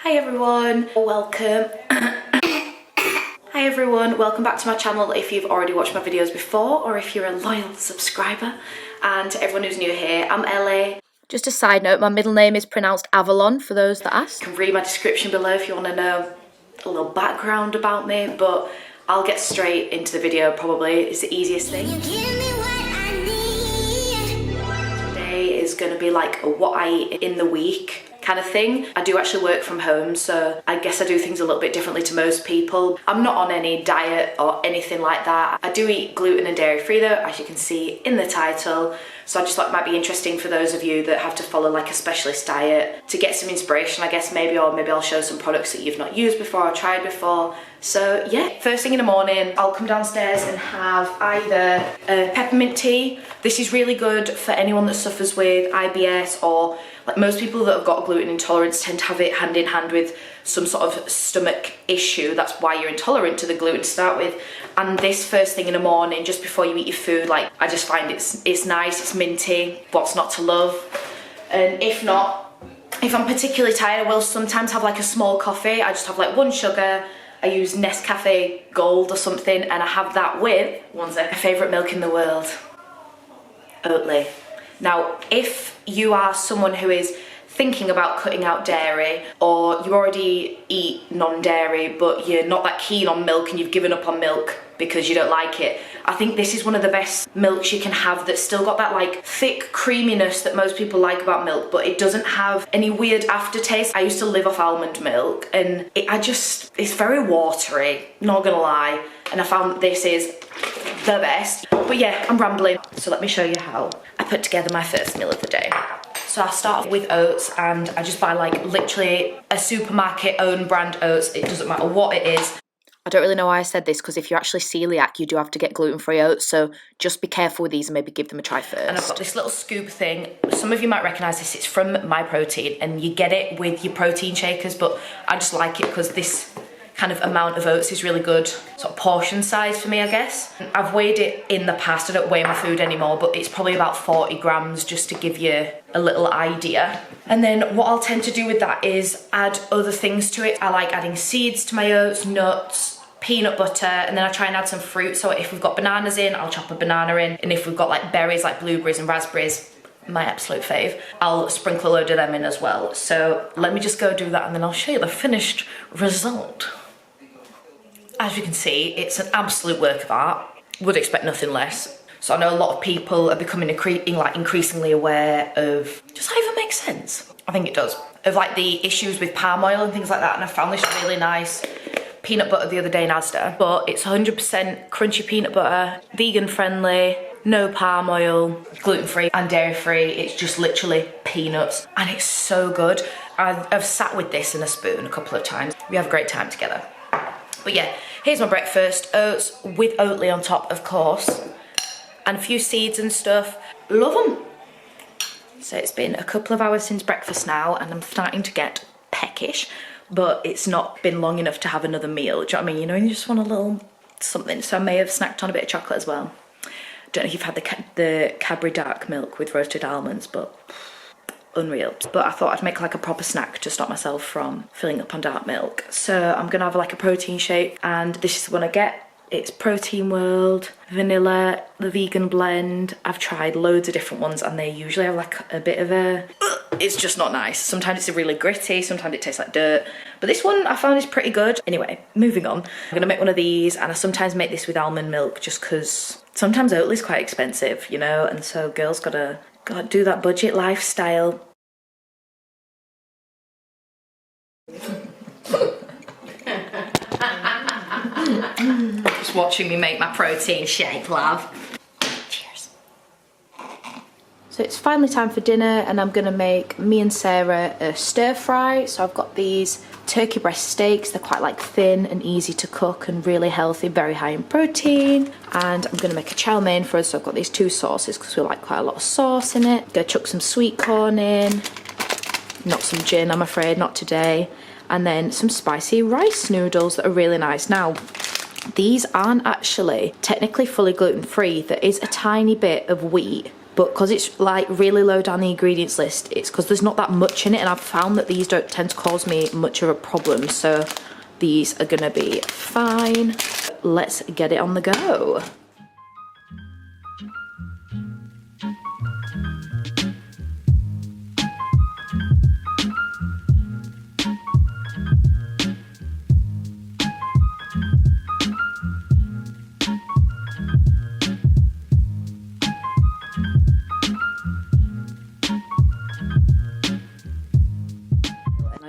Hi everyone, welcome. Hi everyone, welcome back to my channel if you've already watched my videos before or if you're a loyal subscriber. And to everyone who's new here, I'm Ellie. Just a side note, my middle name is pronounced Avalon for those that ask. You can read my description below if you want to know a little background about me, but I'll get straight into the video probably. It's the easiest thing. Today is going to be like a what I eat in the week kind of thing. I do actually work from home, so I guess I do things a little bit differently to most people. I'm not on any diet or anything like that. I do eat gluten and dairy free though, as you can see in the title. So I just thought it might be interesting for those of you that have to follow like a specialist diet to get some inspiration, I guess, maybe, or maybe I'll show some products that you've not used before or tried before. So yeah, first thing in the morning, I'll come downstairs and have either a peppermint tea. This is really good for anyone that suffers with IBS, or like most people that have got gluten intolerance tend to have it hand in hand with some sort of stomach issue. That's why you're intolerant to the gluten to start with. And this first thing in the morning, just before you eat your food, like I just find it's nice, it's minty, what's not to love. And if not, if I'm particularly tired, I will sometimes have like a small coffee. I just have like one sugar. I use Nescafe Gold or something, and I have that with, one sec, my favourite milk in the world, Oatly. Now, if you are someone who is thinking about cutting out dairy, or you already eat non-dairy but you're not that keen on milk and you've given up on milk because you don't like it, I think this is one of the best milks you can have that's still got that like thick creaminess that most people like about milk, but it doesn't have any weird aftertaste. I used to live off almond milk and it's very watery, not gonna lie, and I found that this is the best. But yeah, I'm rambling, so let me show you how I put together my first meal of the day. So I start off with oats, and I just buy like literally a supermarket own brand oats. It doesn't matter what it is. I don't really know why I said this, because if you're actually celiac, you do have to get gluten-free oats, so just be careful with these and maybe give them a try first. And I've got this little scoop thing. Some of you might recognise this. It's from My Protein, and you get it with your protein shakers, but I just like it because this kind of amount of oats is really good, sort of portion size for me, I guess. I've weighed it in the past. I don't weigh my food anymore, but it's probably about 40 grams just to give you a little idea. And then what I'll tend to do with that is add other things to it. I like adding seeds to my oats, nuts, peanut butter, and then I try and add some fruit. So if we've got bananas in, I'll chop a banana in, and if we've got like berries like blueberries and raspberries, my absolute fave, I'll sprinkle a load of them in as well. So let me just go do that and then I'll show you the finished result. As you can see, it's an absolute work of art. Would expect nothing less. So I know a lot of people are becoming increasingly aware of just how it makes sense. I think it does. Of like the issues with palm oil and things like that, and I found this really nice peanut butter the other day in Asda. But it's 100% crunchy peanut butter, vegan friendly, no palm oil, gluten-free and dairy-free. It's just literally peanuts, and it's so good. I've sat with this in a spoon a couple of times. We have a great time together. But yeah, here's my breakfast. Oats with Oatly on top, of course, and a few seeds and stuff. Love them. So it's been a couple of hours since breakfast now, and I'm starting to get peckish, but it's not been long enough to have another meal. Do you know what I mean? You know, you just want a little something. So I may have snacked on a bit of chocolate as well. Don't know if you've had the Cadbury dark milk with roasted almonds, but unreal. But I thought I'd make like a proper snack to stop myself from filling up on dark milk. So I'm gonna have like a protein shake, and this is the one I get. It's Protein World, vanilla, the vegan blend. I've tried loads of different ones, and they usually have like a bit of a, it's just not nice. Sometimes it's really gritty, sometimes it tastes like dirt, but this one I found is pretty good. Anyway, moving on. I'm gonna make one of these, and I sometimes make this with almond milk just because sometimes Oatly's quite expensive, you know, and so girls gotta do that budget lifestyle. Just watching me make my protein shake, love. Cheers. So it's finally time for dinner, and I'm gonna make me and Sarah a stir fry. So I've got these turkey breast steaks. They're quite like thin and easy to cook and really healthy, very high in protein. And I'm gonna make a chow mein for us. So I've got these two sauces because we like quite a lot of sauce in it. Gonna chuck some sweet corn in. Not some gin, I'm afraid, not today. And then some spicy rice noodles that are really nice. Now, these aren't actually technically fully gluten-free. There is a tiny bit of wheat but because it's like really low down the ingredients list, it's because there's not that much in it, and I've found that these don't tend to cause me much of a problem, so these are gonna be fine. Let's get it on the go.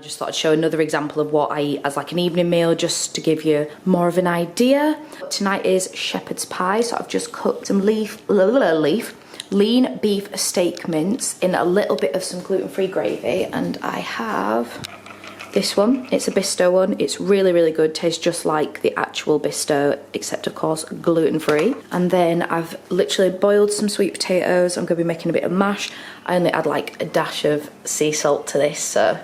Just thought I'd show another example of what I eat as like an evening meal, just to give you more of an idea. Tonight is shepherd's pie, so I've just cooked some lean beef steak mince in a little bit of some gluten-free gravy, and I have this one. It's a Bisto one. It's really, really good. Tastes just like the actual Bisto, except of course gluten-free. And then I've literally boiled some sweet potatoes. I'm gonna be making a bit of mash. I only add like a dash of sea salt to this, so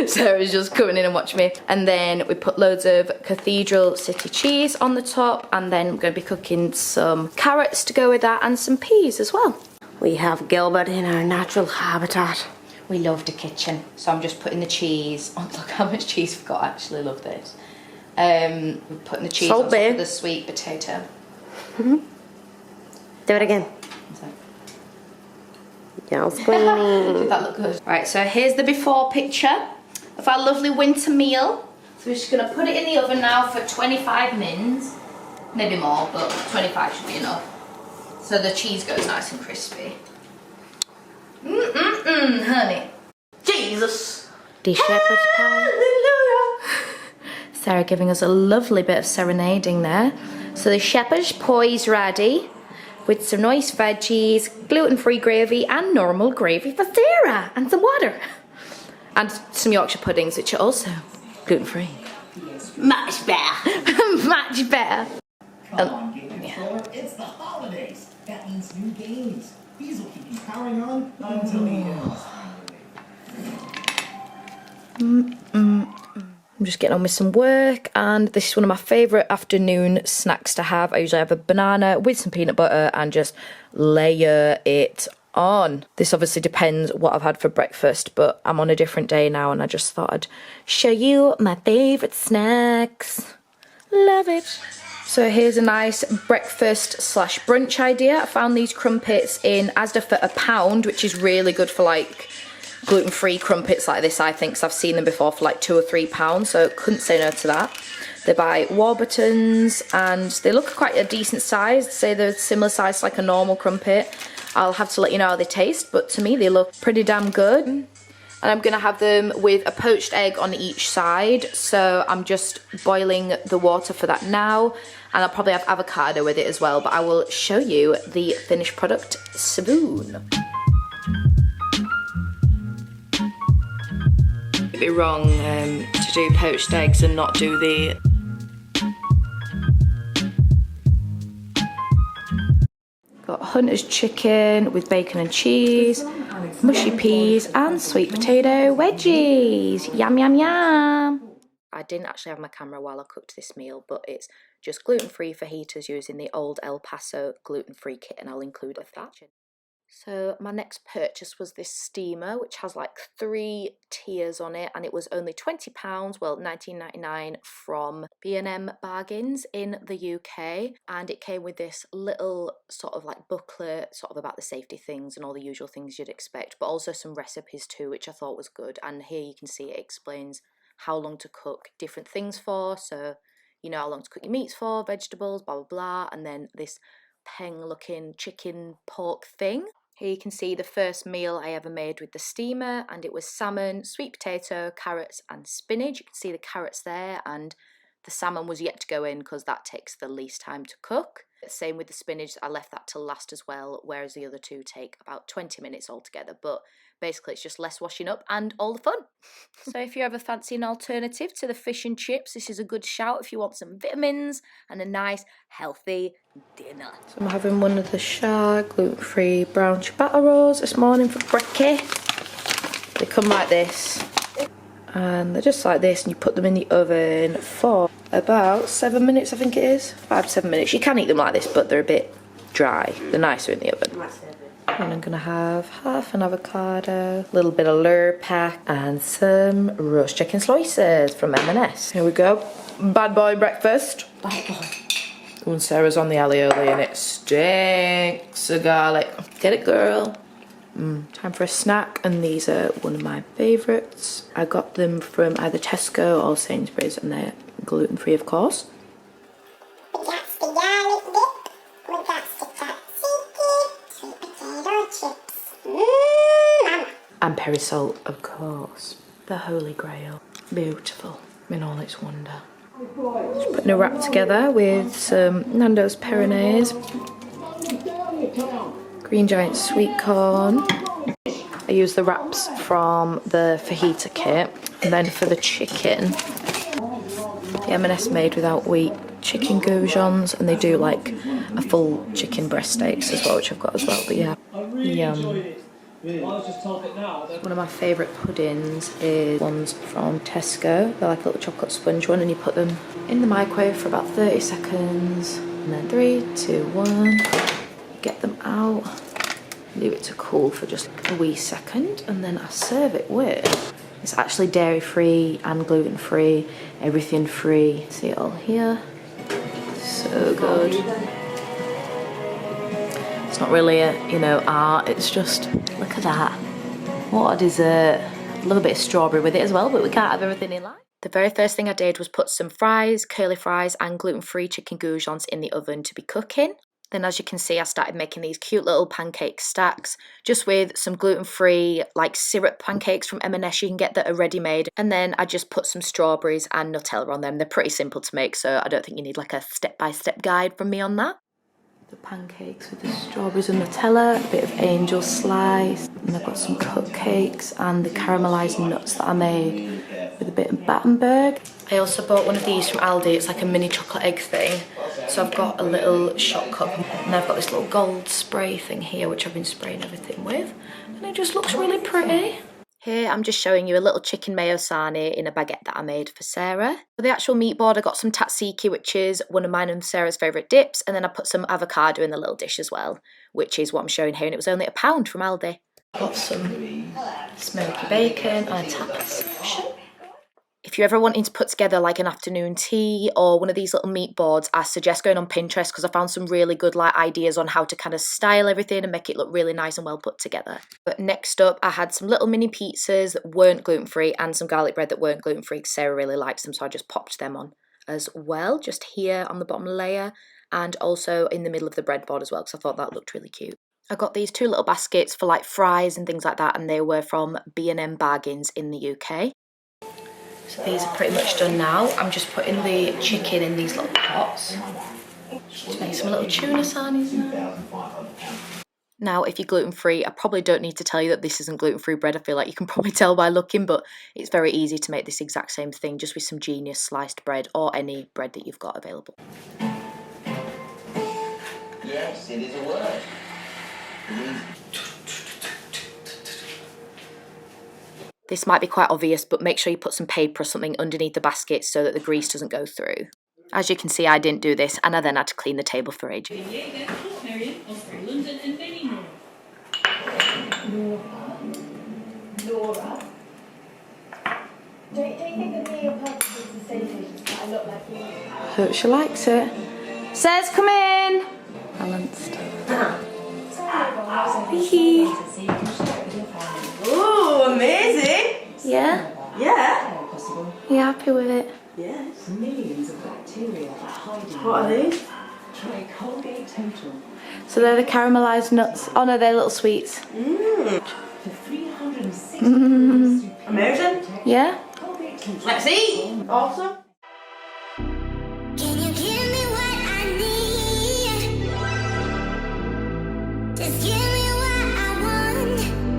Sarah's just coming in and watching me. And then we put loads of Cathedral City cheese on the top, and then I'm gonna be cooking some carrots to go with that and some peas as well. We have Gilbert in our natural habitat. We love the kitchen. So I'm just putting the cheese. Oh, look how much cheese we've got. I actually love this. We're putting the cheese on top of the sweet potato. Do it again. Yes, Queenie. Did that look good? Right, so here's the before picture of our lovely winter meal. So we're just gonna put it in the oven now for 25 minutes. Maybe more, but 25 should be enough. So the cheese goes nice and crispy. Honey. Jesus. The shepherd's pie. Hallelujah. Sarah giving us a lovely bit of serenading there. So the shepherd's pie is ready with some nice veggies, gluten-free gravy and normal gravy for Sarah, and some water. And some Yorkshire puddings, which are also gluten-free. Yes. Much better. Much better. Come on, Game Controller. It's the holidays. That means new games. These will keep you powering on until the end. I'm just getting on with some work, and this is one of my favourite afternoon snacks to have. I usually have a banana with some peanut butter and just layer it on. This obviously depends what I've had for breakfast, but I'm on a different day now, and I just thought I'd show you my favourite snacks. Love it. So here's a nice breakfast slash brunch idea. I found these crumpets in Asda for £1, which is really good for like gluten-free crumpets like this, I think, because I've seen them before for like £2 or £3, so couldn't say no to that. They're by Warburton's, and they look quite a decent size. Say they're similar size to like a normal crumpet. I'll have to let you know how they taste, but to me they look pretty damn good. And I'm gonna have them with a poached egg on each side, so I'm just boiling the water for that now, and I'll probably have avocado with it as well, but I will show you the finished product soon. It'd be wrong to do poached eggs and not do the got Hunter's chicken with bacon and cheese, mushy peas and sweet potato wedges. Yum yum yum. I didn't actually have my camera while I cooked this meal, but it's just gluten-free fajitas using the old El Paso gluten-free kit, and I'll include with that. So my next purchase was this steamer, which has like 3 tiers on it, and it was only £20, well £19.99 from B&M Bargains in the UK, and it came with this little sort of like booklet sort of about the safety things and all the usual things you'd expect, but also some recipes too, which I thought was good. And here you can see it explains how long to cook different things for, so you know how long to cook your meats for, vegetables, blah blah blah, and then this peng looking chicken pork thing. Here you can see the first meal I ever made with the steamer, and it was salmon, sweet potato, carrots and spinach. You can see the carrots there, and the salmon was yet to go in because that takes the least time to cook. Same with the spinach, I left that till last as well, whereas the other two take about 20 minutes altogether, but basically it's just less washing up and all the fun. So if you ever fancy an alternative to the fish and chips, this is a good shout if you want some vitamins and a nice healthy dinner. So I'm having one of the shark gluten-free brown ciabatta rolls this morning for brekkie. They come like this, and they're just like this, and you put them in the oven for about 7 minutes, I think it is. 5 to 7 minutes. You can eat them like this, but they're a bit dry. They're nicer in the oven. And I'm gonna have half an avocado, a little bit of Lurpak, and some roast chicken slices from M&S. Here we go. Bad boy breakfast. Bad boy. And Sarah's on the alioli and it stinks of garlic. Get it, girl. Time for a snack, and these are one of my favourites. I got them from either Tesco or Sainsbury's, and they're gluten-free, of course. That's the garlic dip. With that sweet potato chips. And peri salt, of course. The holy grail. Beautiful in all its wonder. Just putting a wrap together with some Nando's Pyrenees, Green Giant sweet corn. I use the wraps from the fajita kit. And then for the chicken, the M&S made without wheat chicken goujons, and they do like a full chicken breast steaks as well, which I've got as well. But yeah, yum. One of my favourite puddings is ones from Tesco. They're like a little chocolate sponge one, and you put them in the microwave for about 30 seconds. And then 3, 2, 1, get them out. Leave it to cool for just a wee second, and then I serve it with, it's actually dairy free and gluten free, everything free. See it all here. So good. It's not really a, you know, art, it's just, look at that. What a dessert. I'd love a bit of strawberry with it as well, but we can't have everything in life. The very first thing I did was put some fries, curly fries and gluten-free chicken goujons in the oven to be cooking. Then, as you can see, I started making these cute little pancake stacks just with some gluten-free like syrup pancakes from M&S you can get that are ready-made. And then I just put some strawberries and Nutella on them. They're pretty simple to make, so I don't think you need like a step-by-step guide from me on that. The pancakes with the strawberries and Nutella, a bit of angel slice, and I've got some cupcakes and the caramelised nuts that I made with a bit of Battenberg. I also bought one of these from Aldi. It's like a mini chocolate egg thing. So I've got a little shot cup, and I've got this little gold spray thing here which I've been spraying everything with, and it just looks really pretty. Here I'm just showing you a little chicken mayo sarnie in a baguette that I made for Sarah. For the actual meat board I got some tzatziki, which is one of mine and Sarah's favourite dips, and then I put some avocado in the little dish as well, which is what I'm showing here, and it was only £1 from Aldi. Got some smoky bacon and a tapas. If you're ever wanting to put together like an afternoon tea or one of these little meat boards, I suggest going on Pinterest because I found some really good like ideas on how to kind of style everything and make it look really nice and well put together. But next up, I had some little mini pizzas that weren't gluten-free and some garlic bread that weren't gluten-free because Sarah really likes them, so I just popped them on as well, just here on the bottom layer and also in the middle of the breadboard as well because I thought that looked really cute. I got these two little baskets for like fries and things like that, and they were from B&M Bargains in the UK. So these are pretty much done now. I'm just putting the chicken in these little pots. Just make some little tuna sarnies now. Now, if you're gluten-free, I probably don't need to tell you that this isn't gluten-free bread. I feel like you can probably tell by looking, but it's very easy to make this exact same thing just with some Genius sliced bread or any bread that you've got available. Yes, it is a word. This might be quite obvious, but make sure you put some paper or something underneath the basket so that the grease doesn't go through. As you can see, I didn't do this, and I then had to clean the table for ages. Laura. Don't you think that me and Purpose is estate agents that I look like you? Hope she likes it. Says, come in! Balanced. Ooh, amazing! Yeah? Yeah. You happy with it? Yes. Millions of bacteria are hiding. What are these? Try Colgate Total. So they're the caramelised nuts. Oh no, they're little sweets. For 360 Amazing. Yeah? Colgate Total. Let's eat. Awesome.